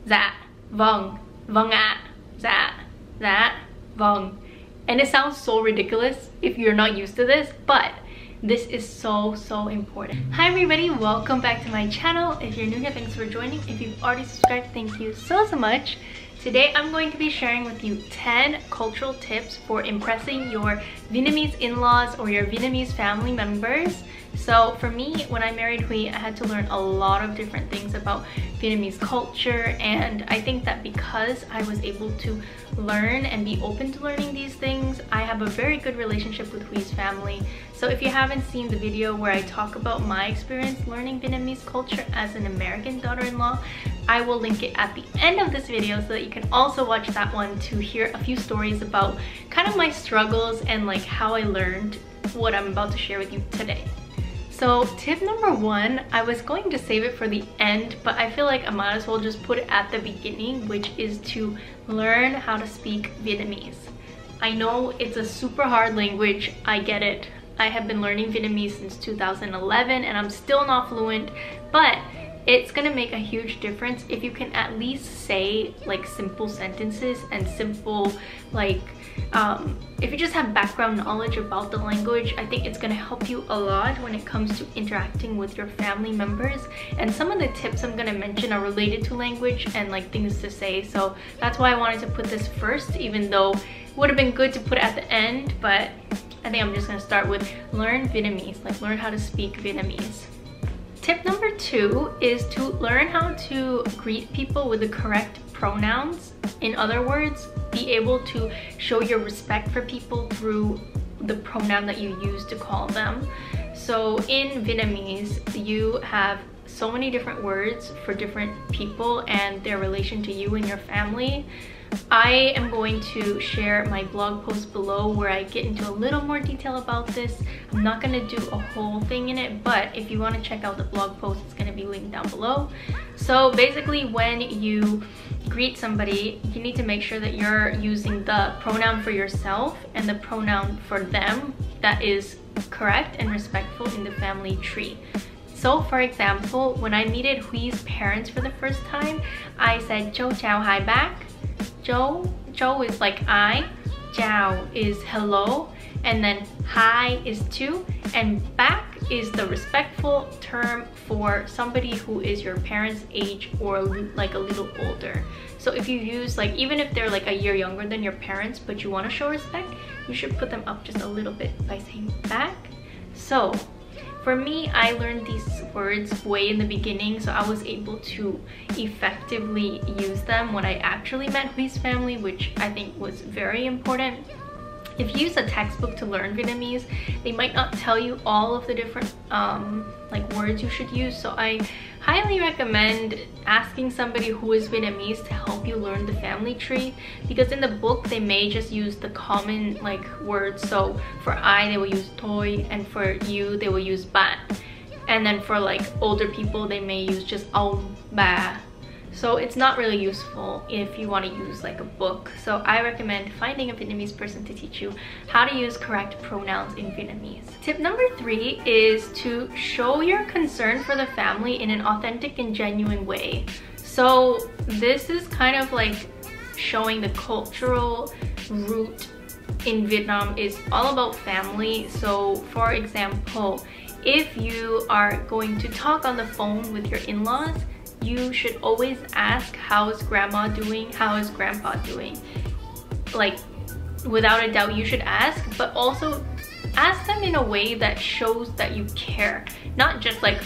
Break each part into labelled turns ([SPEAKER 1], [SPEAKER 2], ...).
[SPEAKER 1] dạ, vâng, vâng ạ, dạ, dạ, vâng. And it sounds so ridiculous if you're not used to this, but this is so important. Hi everybody, welcome back to my channel. If you're new here, thanks for joining. If you've already subscribed, thank you so much. Today I'm going to be sharing with you 10 cultural tips for impressing your Vietnamese in-laws or your Vietnamese family members. So for me, when I married Huy, I had to learn a lot of different things about Vietnamese culture, and I think that because I was able to learn and be open to learning these things, I have a very good relationship with Huy's family. So if you haven't seen the video where I talk about my experience learning Vietnamese culture as an American daughter-in-law, I will link it at the end of this video so that you can also watch that one to hear a few stories about kind of my struggles and like how I learned what I'm about to share with you today. So tip number 1, I was going to save it for the end, but I feel like I might as well just put it at the beginning, which is to learn how to speak Vietnamese. I know it's a super hard language, I get it. I have been learning Vietnamese since 2011 and I'm still not fluent, but it's gonna make a huge difference if you can at least say like simple sentences and simple like if you just have background knowledge about the language. I think it's gonna help you a lot when it comes to interacting with your family members. And some of the tips I'm gonna mention are related to language and like things to say, so that's why I wanted to put this first, even though it would have been good to put it at the end, but I think I'm just gonna start with learn Vietnamese, like learn how to speak Vietnamese. Tip number 2 is to learn how to greet people with the correct pronouns. In other words, be able to show your respect for people through the pronoun that you use to call them. So in Vietnamese, you have so many different words for different people and their relation to you and your family. I am going to share my blog post below where I get into a little more detail about this. I'm not going to do a whole thing in it, but if you want to check out the blog post, it's going to be linked down below. So basically, when you greet somebody, you need to make sure that you're using the pronoun for yourself and the pronoun for them that is correct and respectful in the family tree. So for example, when I meted Huy's parents for the first time, I said Châu chào hai bác. Châu is like I, chào is hello, and then hi is two, and bác is the respectful term for somebody who is your parents' age or like a little older. So if you use like, even if they're like a year younger than your parents but you want to show respect, you should put them up just a little bit by saying bác. So for me, I learned these words way in the beginning, so I was able to effectively use them when I actually met Huy's family, which I think was very important. If you use a textbook to learn Vietnamese, they might not tell you all of the different like words you should use, so I highly recommend asking somebody who is Vietnamese to help you learn the family tree, because in the book they may just use the common like words. So for I, they will use toi, and for you they will use bạn, and then for like older people they may use just ông, bà. So it's not really useful if you want to use like a book. So I recommend finding a Vietnamese person to teach you how to use correct pronouns in Vietnamese. Tip number 3 is to show your concern for the family in an authentic and genuine way. So this is kind of like showing the cultural root in Vietnam is all about family. So for example, if you are going to talk on the phone with your in-laws, you should always ask, how is grandma doing? How is grandpa doing? Like, without a doubt, you should ask, but also ask them in a way that shows that you care. Not just like,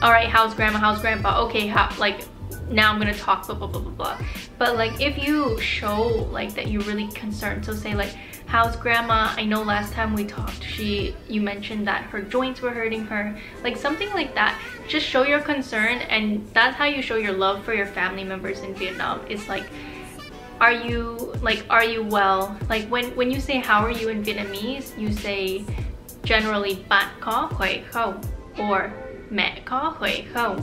[SPEAKER 1] all right, how's grandma? How's grandpa? Okay, like, now I'm gonna talk, blah, blah, blah, blah, blah. But like, if you show like that you're really concerned, so say like, how's grandma? I know last time we talked, you mentioned that her joints were hurting her. Like something like that. Just show your concern, and that's how you show your love for your family members in Vietnam. It's like, are you well? Like when you say how are you in Vietnamese, you say generally bạn có khỏe không or mẹ có khỏe không.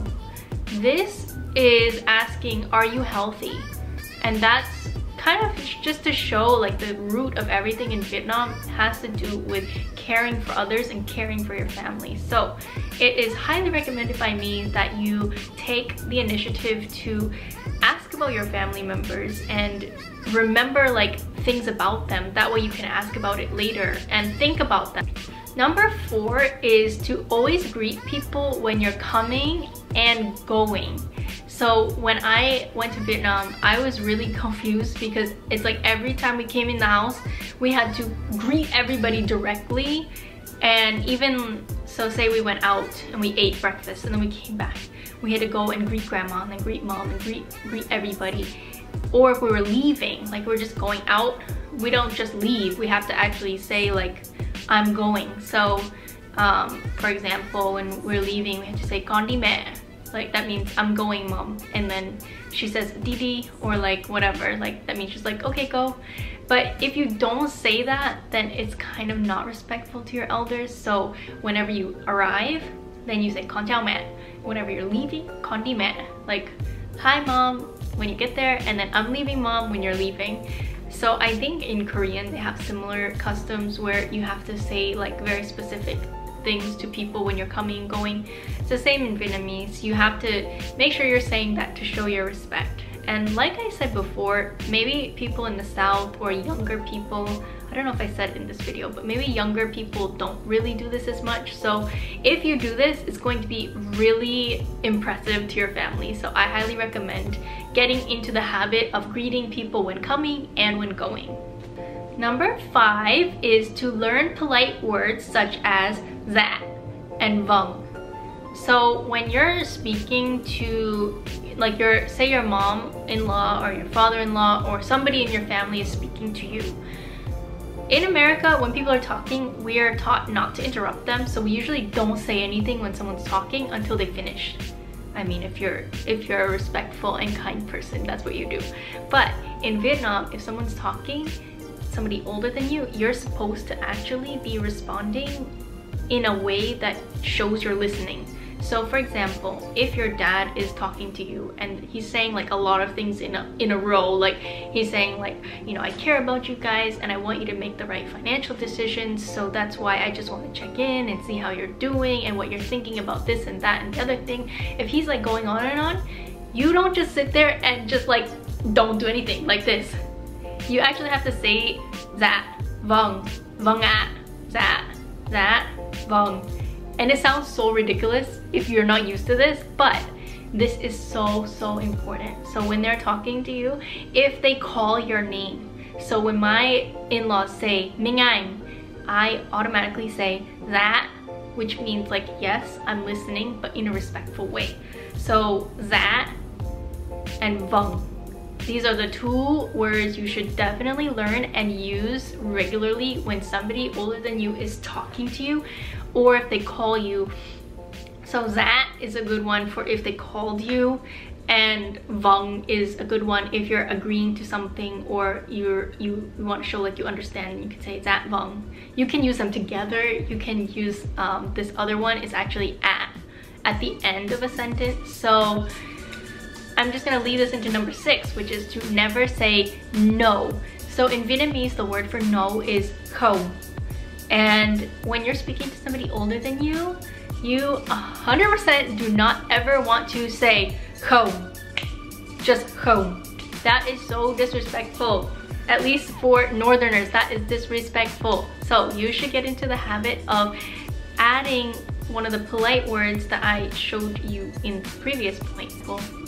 [SPEAKER 1] This is asking, are you healthy? And that's kind of just to show like the root of everything in Vietnam has to do with caring for others and caring for your family. So it is highly recommended by me that you take the initiative to ask about your family members and remember like things about them. That way you can ask about it later and think about them. Number 4 is to always greet people when you're coming and going. So when I went to Vietnam, I was really confused because it's like every time we came in the house, we had to greet everybody directly. And even so, say we went out and we ate breakfast and then we came back, we had to go and greet grandma and then greet mom and greet everybody. Or if we were leaving, like we're just going out, we don't just leave, we have to actually say like, I'm going. So for example, when we're leaving, we have to say con đi mẹ, like that means I'm going mom, and then she says Didi or like whatever, like that means she's like okay, go. But if you don't say that, then it's kind of not respectful to your elders. So whenever you arrive, then you say con chào mẹ. Whenever you're leaving, con đi mẹ, like hi mom when you get there, and then I'm leaving mom when you're leaving. So I think in Korean they have similar customs where you have to say like very specific things to people when you're coming and going. It's the same in Vietnamese. You have to make sure you're saying that to show your respect. And like I said before, maybe people in the South or younger people, I don't know if I said it in this video, but maybe younger people don't really do this as much. So if you do this, it's going to be really impressive to your family. So I highly recommend getting into the habit of greeting people when coming and when going. Number 5 is to learn polite words such as that and vâng. So when you're speaking to like say your mom-in-law or your father-in-law or somebody in your family is speaking to you. In America, when people are talking, we are taught not to interrupt them, so we usually don't say anything when someone's talking until they finish. I mean, if you're a respectful and kind person, that's what you do. But in Vietnam, if someone's talking, somebody older than you, you're supposed to actually be responding in a way that shows you're listening. So for example, if your dad is talking to you and he's saying like a lot of things in a row, like he's saying like, you know, I care about you guys and I want you to make the right financial decisions, so that's why I just want to check in and see how you're doing and what you're thinking about this and that and the other thing. If he's like going on and on, you don't just sit there and just like don't do anything like this. You actually have to say that, vâng, vâng ạ, that, vâng. And it sounds so ridiculous if you're not used to this, but this is so important. So when they're talking to you, if they call your name, so when my in-laws say Minh Anh, I automatically say that, which means like yes, I'm listening, but in a respectful way. So that and vâng. These are the 2 words you should definitely learn and use regularly when somebody older than you is talking to you or if they call you. So that is a good one for if they called you, and vâng is a good one if you're agreeing to something or you want to show like you understand. You can say that vâng. You can use them together. You can use this other one is actually at the end of a sentence. So I'm just gonna lead us into number 6, which is to never say no. So in Vietnamese, the word for no is không. And when you're speaking to somebody older than you, you 100% do not ever want to say không. Just không. That is so disrespectful. At least for Northerners, that is disrespectful. So you should get into the habit of adding one of the polite words that I showed you in the previous point.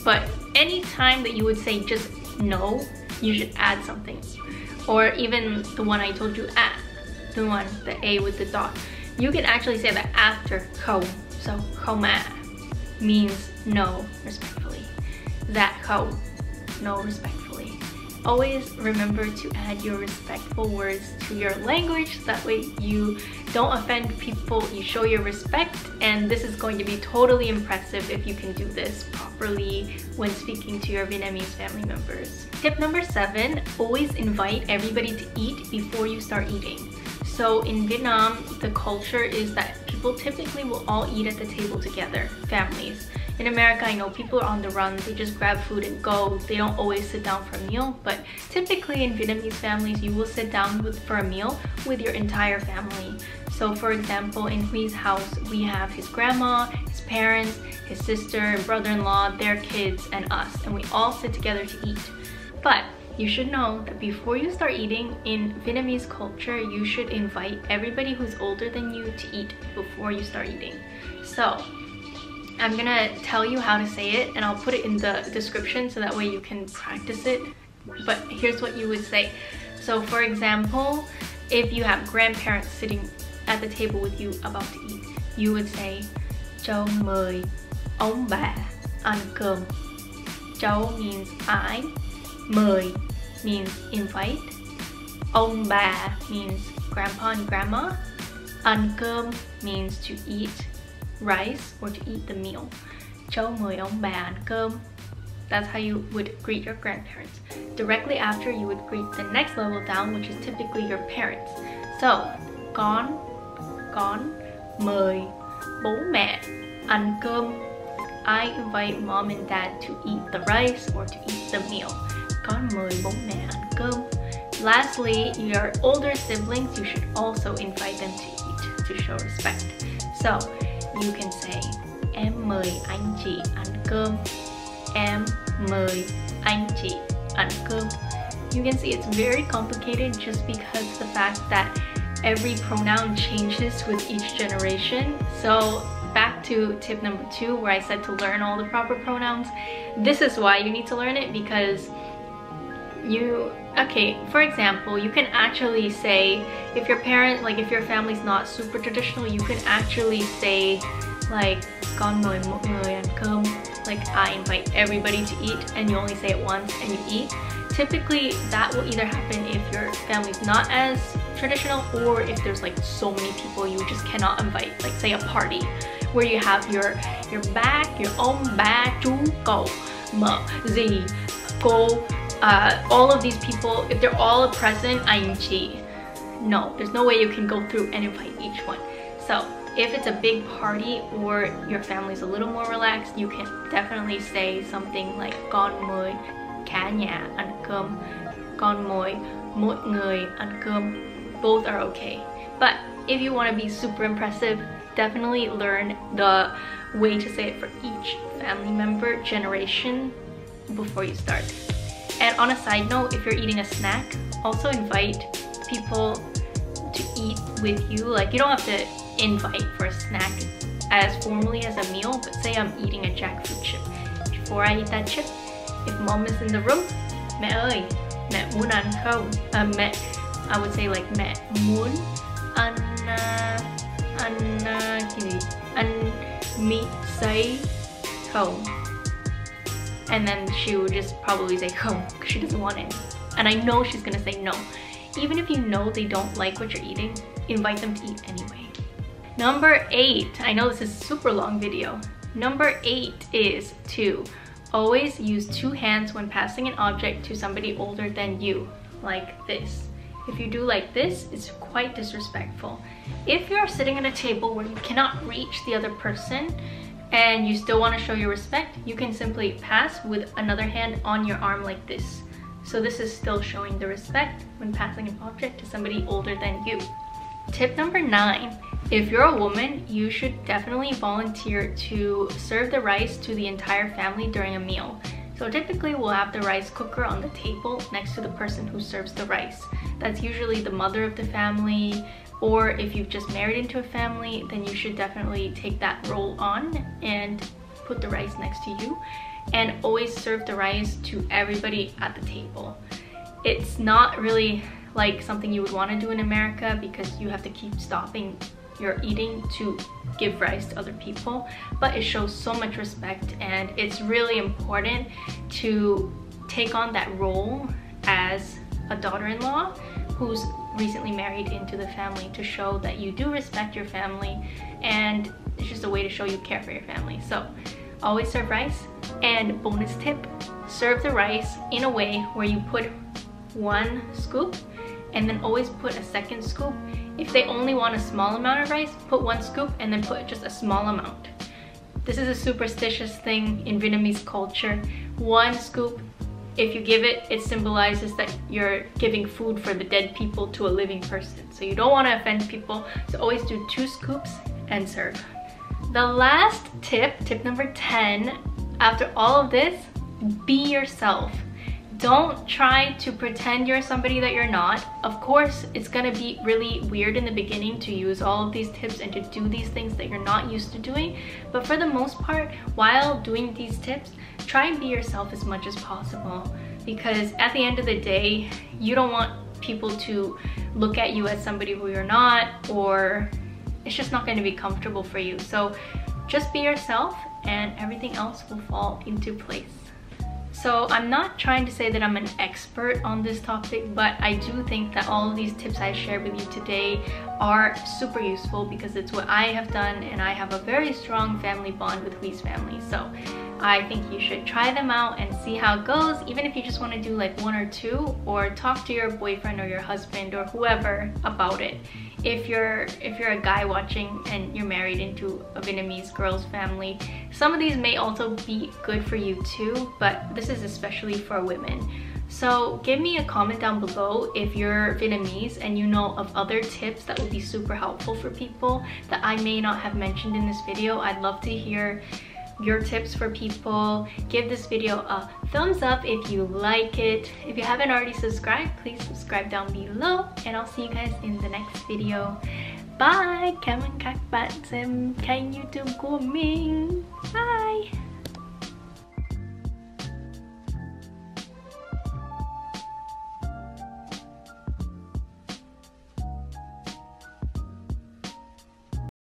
[SPEAKER 1] But any time that you would say just no, you should add something. Or even the one I told you the one, the A with the dot. You can actually say that after không. So không ạ means no respectfully. That không, no respectfully. Always remember to add your respectful words to your language. That way you don't offend people, you show your respect, and this is going to be totally impressive if you can do this properly when speaking to your Vietnamese family members. Tip number 7, always invite everybody to eat before you start eating. So in Vietnam, the culture is that people typically will all eat at the table together, families. In America, I know people are on the run, they just grab food and go. They don't always sit down for a meal, but typically in Vietnamese families, you will sit down for a meal with your entire family. So for example, in Hui's house, we have his grandma, his parents, his sister, brother-in-law, their kids, and us, and we all sit together to eat. But you should know that before you start eating, in Vietnamese culture, you should invite everybody who's older than you to eat before you start eating. So I'm gonna tell you how to say it, and I'll put it in the description so that way you can practice it. But here's what you would say. So for example, if you have grandparents sitting at the table with you about to eat, you would say cháu mời ông bà ăn cơm. Cháu means I, mời means invite, ông bà means grandpa and grandma, ăn cơm means to eat rice or to eat the meal. Cháu mời ông bà ăn cơm. That's how you would greet your grandparents. Directly after, you would greet the next level down, which is typically your parents. So, con mời bố mẹ ăn cơm. I invite mom and dad to eat the rice or to eat the meal. Con mời bố mẹ ăn cơm. Lastly, your older siblings, you should also invite them to eat to show respect. So, you can say em mời anh chị ăn cơm. Em mời anh chị ăn cơm. You can see it's very complicated just because the fact that every pronoun changes with each generation. So back to tip number 2, where I said to learn all the proper pronouns. This is why you need to learn it, because for example, you can actually say, if your parent, like if your family's not super traditional, you can actually say like con mời mọi người ăn cơm. Like I invite everybody to eat, and you only say it once and you eat. Typically that will either happen if your family's not as traditional, or if there's like so many people you just cannot invite, like say a party where you have your bác, your ông, bà, chú, cậu, mợ, dì, cô, all of these people, if they're all present, anh chị. No, there's no way you can go through and invite each one. So if it's a big party or your family's a little more relaxed, you can definitely say something like con mời cả nhà ăn cơm, con mời mọi người ăn cơm. Both are okay. But if you want to be super impressive, definitely learn the way to say it for each family member generation before you start. And on a side note, if you're eating a snack, also invite people to eat with you. Like you don't have to invite for a snack as formally as a meal, but say I'm eating a jackfruit chip. Before I eat that chip, if mom is in the room, mẹ ơi, mẹ muốn ăn không? Mẹ, I would say like mẹ muốn ăn ăn mít xay không? And then she would just probably say không, because she doesn't want it. And I know she's gonna say no. Even if you know they don't like what you're eating, invite them to eat anyway. Number 8, I know this is a super long video. Number 8 is to always use 2 hands when passing an object to somebody older than you, like this. If you do like this, it's quite disrespectful. If you're sitting at a table where you cannot reach the other person and you still want to show your respect, you can simply pass with another hand on your arm like this. So this is still showing the respect when passing an object to somebody older than you. Tip number 9, if you're a woman, you should definitely volunteer to serve the rice to the entire family during a meal. So typically we'll have the rice cooker on the table next to the person who serves the rice. That's usually the mother of the family, or if you've just married into a family, then you should definitely take that role on and put the rice next to you, and always serve the rice to everybody at the table. It's not really like something you would want to do in America, because you have to keep stopping your eating to give rice to other people, but it shows so much respect, and it's really important to take on that role as a daughter-in-law who's recently married into the family, to show that you do respect your family, and it's just a way to show you care for your family. So always serve rice. And bonus tip, serve the rice in a way where you put 1 scoop and then always put a 2nd scoop. If they only want a small amount of rice, put 1 scoop and then put just a small amount. This is a superstitious thing in Vietnamese culture. 1 scoop, if you give it, it symbolizes that you're giving food for the dead people to a living person. So you don't want to offend people, so always do 2 scoops and serve. The last tip, tip number 10, after all of this, be yourself. Don't try to pretend you're somebody that you're not. Of course, it's gonna be really weird in the beginning to use all of these tips and to do these things that you're not used to doing. But for the most part, while doing these tips, try and be yourself as much as possible. Because at the end of the day, you don't want people to look at you as somebody who you're not, or it's just not gonna be comfortable for you. So just be yourself and everything else will fall into place. So I'm not trying to say that I'm an expert on this topic, but I do think that all of these tips I shared with you today are super useful because it's what I have done, and I have a very strong family bond with Hui's family. So I think you should try them out and see how it goes, even if you just want to do like 1 or 2, or talk to your boyfriend or your husband or whoever about it. If you're a guy watching and you're married into a Vietnamese girl's family, some of these may also be good for you too, but this is especially for women. So give me a comment down below if you're Vietnamese and you know of other tips that would be super helpful for people that I may not have mentioned in this video. I'd love to hear your tips for people. Give this video a thumbs up if you like it. If you haven't already subscribed, please subscribe down below, and I'll see you guys in the next video. Bye! Cảm ơn các bạn xem kênh YouTube của mình. Bye!